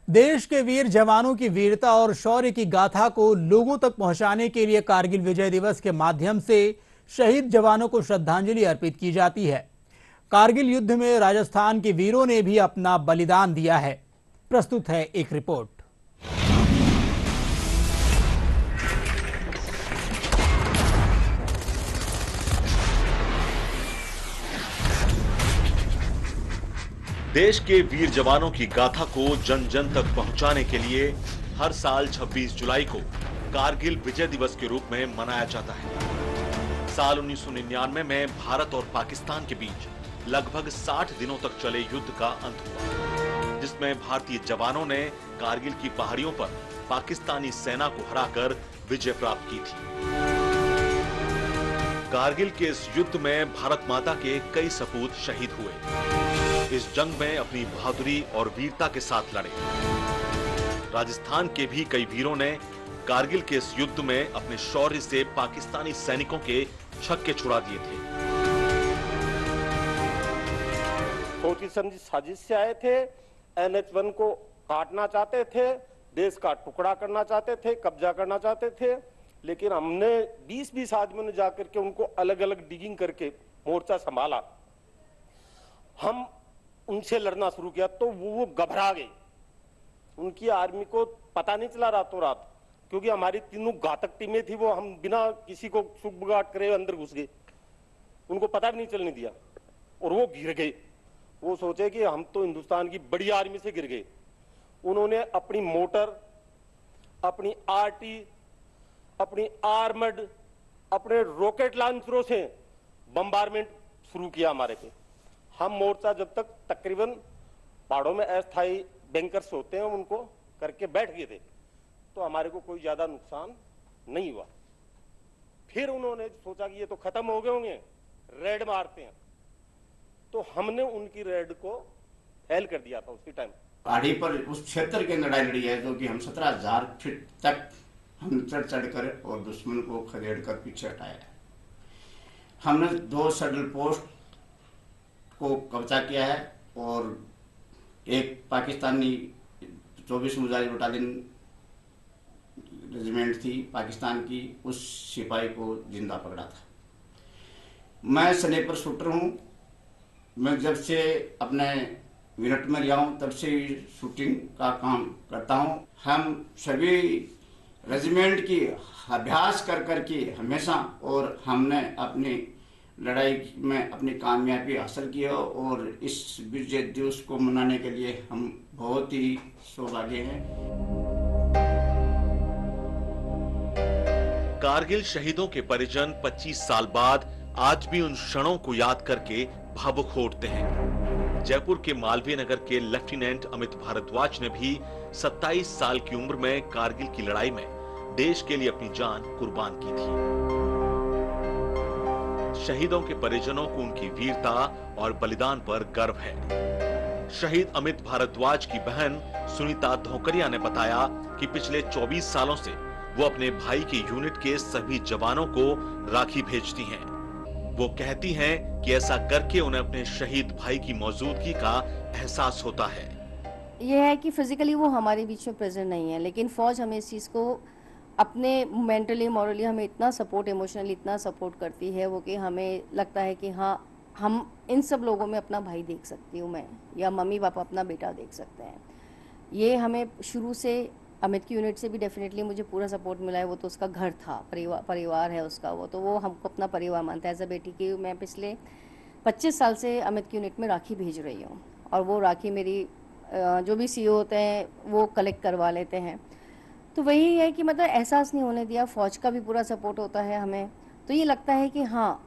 देश के वीर जवानों की वीरता और शौर्य की गाथा को लोगों तक पहुंचाने के लिए कारगिल विजय दिवस के माध्यम से शहीद जवानों को श्रद्धांजलि अर्पित की जाती है। कारगिल युद्ध में राजस्थान के वीरों ने भी अपना बलिदान दिया है। प्रस्तुत है एक रिपोर्ट। देश के वीर जवानों की गाथा को जन जन तक पहुंचाने के लिए हर साल 26 जुलाई को कारगिल विजय दिवस के रूप में मनाया जाता है। साल 1999 में भारत और पाकिस्तान के बीच लगभग 60 दिनों तक चले युद्ध का अंत हुआ, जिसमें भारतीय जवानों ने कारगिल की पहाड़ियों पर पाकिस्तानी सेना को हराकर विजय प्राप्त की थी। कारगिल के इस युद्ध में भारत माता के कई सपूत शहीद हुए। इस जंग में अपनी बहादुरी और वीरता के साथ लड़े। राजस्थान के भी कई वीरों ने कारगिल के इस युद्ध में अपने शौर्य से पाकिस्तानी सैनिकों के छक्के छुड़ा दिए थे। सोची समझी साजिश से आए थे। NH1 को काटना चाहते थे, देश का टुकड़ा करना चाहते थे, कब्जा करना चाहते थे, लेकिन हमने 20-20 आदमियों ने जाकर के उनको अलग अलग डिगिंग करके मोर्चा संभाला। हम उनसे लड़ना शुरू किया तो वो घबरा गए। उनकी आर्मी को पता नहीं चला रातों रात, क्योंकि हमारी तीनों घातक टीमें थी। वो हम बिना किसी को सुख बुगाट करे अंदर घुस गए, उनको पता भी नहीं चलने दिया और वो गिर गए। वो सोचे कि हम तो हिंदुस्तान की बड़ी आर्मी से गिर गए। उन्होंने अपनी मोटर, अपनी RT, अपनी आर्मड, अपने रॉकेट लॉन्चरों से बम्बारमेंट शुरू किया हमारे पे। हम मोर्चा जब तक तकरीबन पहाड़ों में अस्थायी बैंकर्स होते हैं उनको करके बैठ गए थे, तो हमारे को कोई ज्यादा नुकसान नहीं हुआ। फिर उन्होंने सोचा कि ये तो खत्म हो गए होंगे, रेड मारते हैं, तो हमने उनकी रेड को फेल कर दिया था उसी टाइम। पहाड़ी पर उस क्षेत्र की लड़ाई लड़ी है जो कि हम 17,000 फीट तक हम चढ़ कर और दुश्मन को खदेड़ कर पीछे हटाया। हमने 2 सडल पोस्ट को कब्जा किया है और एक पाकिस्तानी 24 मुजाहिद बटालियन रेजिमेंट थी पाकिस्तान की, उस सिपाही को जिंदा पकड़ा था। मैं स्नाइपर शूटर हूँ। मैं जब से अपने विरट में लिया हूँ तब से शूटिंग का काम करता हूँ। हम सभी रेजिमेंट की अभ्यास कर करके हमेशा, और हमने अपनी लड़ाई में अपनी कामयाबी हासिल की है और इस विजय दिवस को मनाने के लिए हम बहुत ही सौभाग्य हैं। कारगिल शहीदों के परिजन 25 साल बाद आज भी उन क्षणों को याद करके भावुक होते हैं। जयपुर के मालवीय नगर के लेफ्टिनेंट अमित भारद्वाज ने भी 27 साल की उम्र में कारगिल की लड़ाई में देश के लिए अपनी जान कुर्बान की थी। शहीदों के परिजनों को उनकी वीरता और बलिदान पर गर्व है। शहीद अमित भारद्वाज की बहन सुनीता धोकरिया ने बताया कि पिछले 24 सालों से वो अपने भाई के यूनिट के सभी जवानों को राखी भेजती हैं। वो कहती हैं कि ऐसा करके उन्हें अपने शहीद भाई की मौजूदगी का एहसास होता है। ये है कि फिजिकली वो हमारे बीच में प्रेजेंट नहीं है, लेकिन फौज हमें इस चीज़ को अपने मेंटली मॉरली हमें इतना सपोर्ट, इमोशनली इतना सपोर्ट करती है वो कि हमें लगता है कि हाँ, हम इन सब लोगों में अपना भाई देख सकती हूँ मैं, या मम्मी पापा अपना बेटा देख सकते हैं। ये हमें शुरू से अमित की यूनिट से भी डेफिनेटली मुझे पूरा सपोर्ट मिला है। वो तो उसका घर था, परिवार है उसका, वो तो वो हमको अपना परिवार मानता है। एज अ बेटी की मैं पिछले 25 साल से अमित की यूनिट में राखी भेज रही हूँ, और वो राखी मेरी जो भी CO होते हैं वो कलेक्ट करवा लेते हैं। तो वही है कि मतलब एहसास नहीं होने दिया। फौज का भी पूरा सपोर्ट होता है हमें, तो ये लगता है कि हाँ,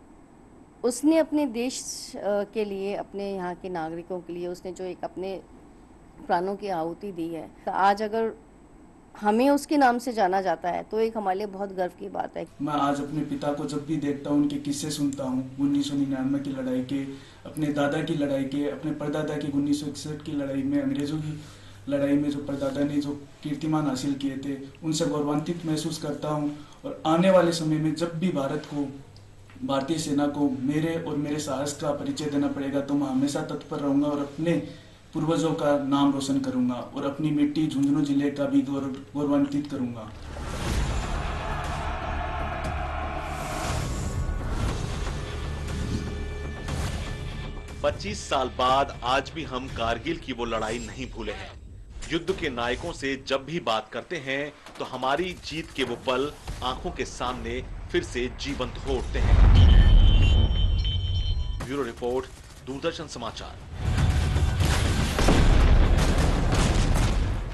उसने अपने देश के लिए, अपने यहाँ के नागरिकों के लिए उसने जो एक अपने प्राणों की आहुति दी है, तो आज अगर हमें उसके नाम से जाना जाता है तो एक हमारे लिए बहुत गर्व की बात है। मैं आज अपने पिता को जब भी देखता हूँ, उनके किस्से सुनता हूँ 1999 की लड़ाई के, अपने दादा की लड़ाई के, अपने परदादा की 1961 की लड़ाई में, अंग्रेजों की लड़ाई में जो परदादा ने जो कीर्तिमान हासिल किए थे, उनसे गौरवान्वित महसूस करता हूँ। और आने वाले समय में जब भी भारतीय सेना को मेरे और मेरे साहस का परिचय देना पड़ेगा तो मैं हमेशा तत्पर रहूँगा और अपने पूर्वजों का नाम रोशन करूंगा और अपनी मिट्टी झुंझुनू जिले का भी गौरवान्वित करूंगा। पच्चीस साल बाद आज भी हम कारगिल की वो लड़ाई नहीं भूले हैं। युद्ध के नायकों से जब भी बात करते हैं तो हमारी जीत के वो पल आंखों के सामने फिर से जीवंत हो उठते हैं। ब्यूरो रिपोर्ट, दूरदर्शन समाचार।